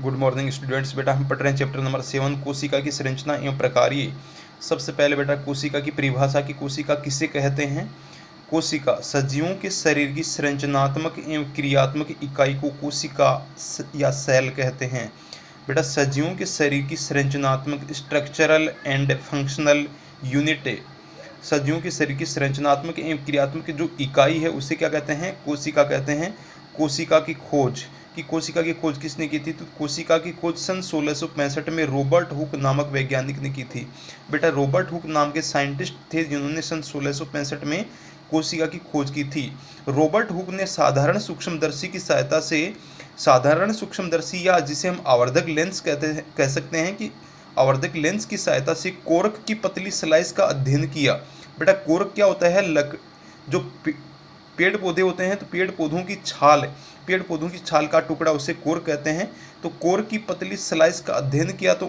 Good morning students. बेटा हम पढ़ रहे हैं चैप्टर नंबर 7 कोशिका की संरचना एवं प्रकार्य। सबसे पहले बेटा कोशिका की परिभाषा की कोशिका किसे कहते हैं। कोशिका सजीवों के शरीर की संरचनात्मक एवं क्रियात्मक इकाई को कोशिका या सेल कहते हैं। बेटा सजीवों के शरीर की संरचनात्मक स्ट्रक्चरल एंड फंक्शनल यूनिट, सजीवों के शरीर की संरचनात्मक एवं क्रियात्मक जो इकाई है उसे क्या कहते हैं, कोशिका कहते हैं। कोशिका की खोज किसने की थी, तो कोशिका की खोज सन 1665 में रॉबर्ट हुक नामक वैज्ञानिक ने की थी। बेटा रॉबर्ट हुक नाम के साइंटिस्ट थे जिन्होंने सन 1665 में कोशिका की खोज की थी। रॉबर्ट हुक ने साधारण सूक्ष्मदर्शी की सहायता से, साधारण सूक्ष्मदर्शी या जिसे हम आवर्धक लेंस कह सकते हैं कि आवर्धक लेंस की सहायता से कोर्क की पतली स्लाइस का अध्ययन किया। बेटा कोर्क क्या होता है, जो पेड़ पौधे होते हैं तो पेड़ पौधों की छाल का टुकड़ा उसे कोर्क कहते हैं। तो कोर्क की पतली स्लाइस का अध्ययन किया तो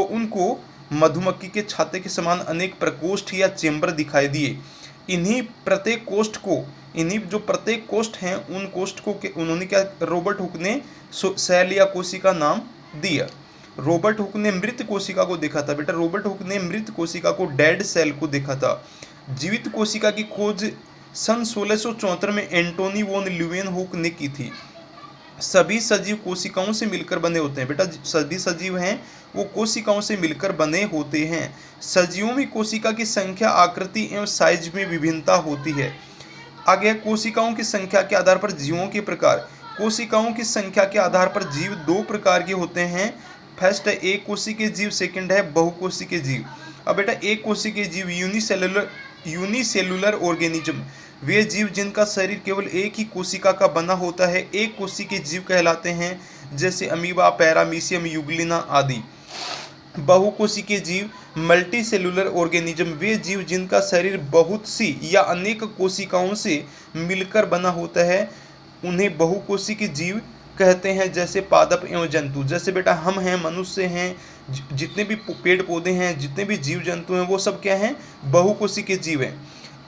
उनको मधुमक्खी के छाते के समान अनेक प्रकोष्ठ या चेंबर दिखाई दिए। इन्हीं जो प्रत्येक कोष्ठ हैं उन कोष्ठ को उन्होंने क्या, रॉबर्ट हुक ने सेल या कोशिका नाम दिया। रॉबर्ट हुक ने मृत कोशिका को देखा था। बेटा रॉबर्ट हुक ने मृत कोशिका को, डेड सेल को देखा था। जीवित कोशिका की खोज सन 1674 में एंटोनी वॉन ल्यूवेनहुक ने की थी। सभी सजीव कोशिकाओं से मिलकर बने होते हैं। बेटा सभी सजीव हैं वो कोशिकाओं से मिलकर बने होते हैं। सजीवों में कोशिका की संख्या, आकृति एवं साइज में विभिन्नता होती है। आगे कोशिकाओं की संख्या के आधार पर जीवों के प्रकार। कोशिकाओं की संख्या के आधार पर जीव दो प्रकार के होते हैं। फर्स्ट है एक कोशिकीय जीव, सेकंड है बहुकोशिकीय जीव। अब बेटा एक कोशिकीय जीव यूनिसेलुलर ऑर्गेनिज्म, वे जीव जिनका शरीर केवल एक ही कोशिका का बना होता है, एक कोशिकीय जीव कहलाते हैं, जैसे अमीबा, पैरामीशियम, यूग्लिना आदि। बहुकोशिकीय जीव मल्टीसेलुलर ऑर्गेनिज्म, वे जीव जिनका शरीर बहुत सी या अनेक कोशिकाओं से मिलकर बना होता है, उन्हें बहुकोशिकीय जीव कहते हैं, जैसे पादप एवं जंतु। जैसे बेटा हम हैं, मनुष्य हैं, जितने भी पेड़ पौधे हैं, जितने भी जीव जंतु हैं, वो सब क्या हैं, बहुकोशिकीय जीव हैं।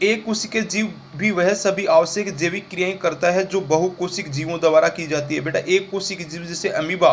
एक कोशिकीय जीव भी वह सभी आवश्यक जैविक क्रियाएं करता है जो बहुकोशिक जीवों द्वारा की जाती है। बेटा एक कोशिकीय जीव जैसे अमीबा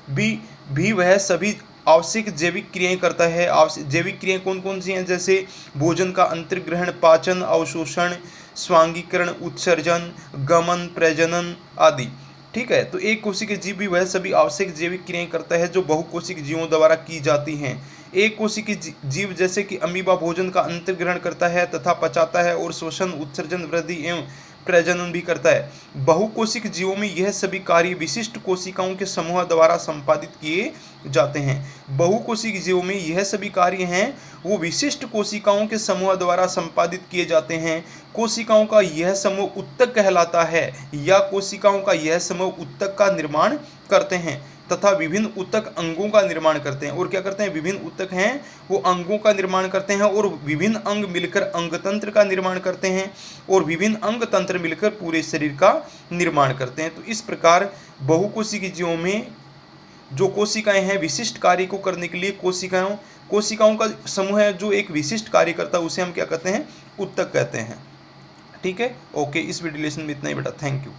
भी वह सभी आवश्यक जैविक क्रियाएं करता है। जैविक क्रियाएं कौन कौन सी हैं, जैसे भोजन का अंतर्ग्रहण, पाचन, अवशोषण, स्वांगीकरण, उत्सर्जन, गमन, प्रजनन आदि। ठीक है, तो एक कोशिकीय जीव भी वह सभी आवश्यक जैविक क्रियाएं करता है जो बहुकोशिक जीवों द्वारा की जाती हैं। एक कोशिकीय जीव जैसे कि अमीबा भोजन का अंतर्ग्रहण करता है तथा पचाता है और श्वसन, उत्सर्जन, वृद्धि एवं प्रजनन भी करता है। बहुकोशिक जीवों में यह सभी कार्य विशिष्ट कोशिकाओं के समूह द्वारा संपादित किए जाते हैं। बहुकोशिक जीवों में यह सभी कार्य हैं वो विशिष्ट कोशिकाओं के समूह द्वारा संपादित किए जाते हैं। कोशिकाओं का यह समूह ऊतक कहलाता है या कोशिकाओं का यह समूह ऊतक का निर्माण करते हैं तथा विभिन्न ऊतक अंगों का निर्माण करते हैं। और क्या करते हैं, विभिन्न ऊतक हैं वो अंगों का निर्माण करते हैं और विभिन्न अंग मिलकर अंगतंत्र का निर्माण करते हैं और विभिन्न अंग तंत्र मिलकर पूरे शरीर का निर्माण करते हैं। तो इस प्रकार बहुकोशिकीय जीवों में जो कोशिकाएं हैं विशिष्ट कार्य को करने के लिए कोशिकाओं का समूह है जो एक विशिष्ट कार्य करता है, उसे हम क्या कहते हैं, ऊतक कहते हैं। ठीक है, ओके, इस वीडियो लेसन में इतना ही बेटा, थैंक यू।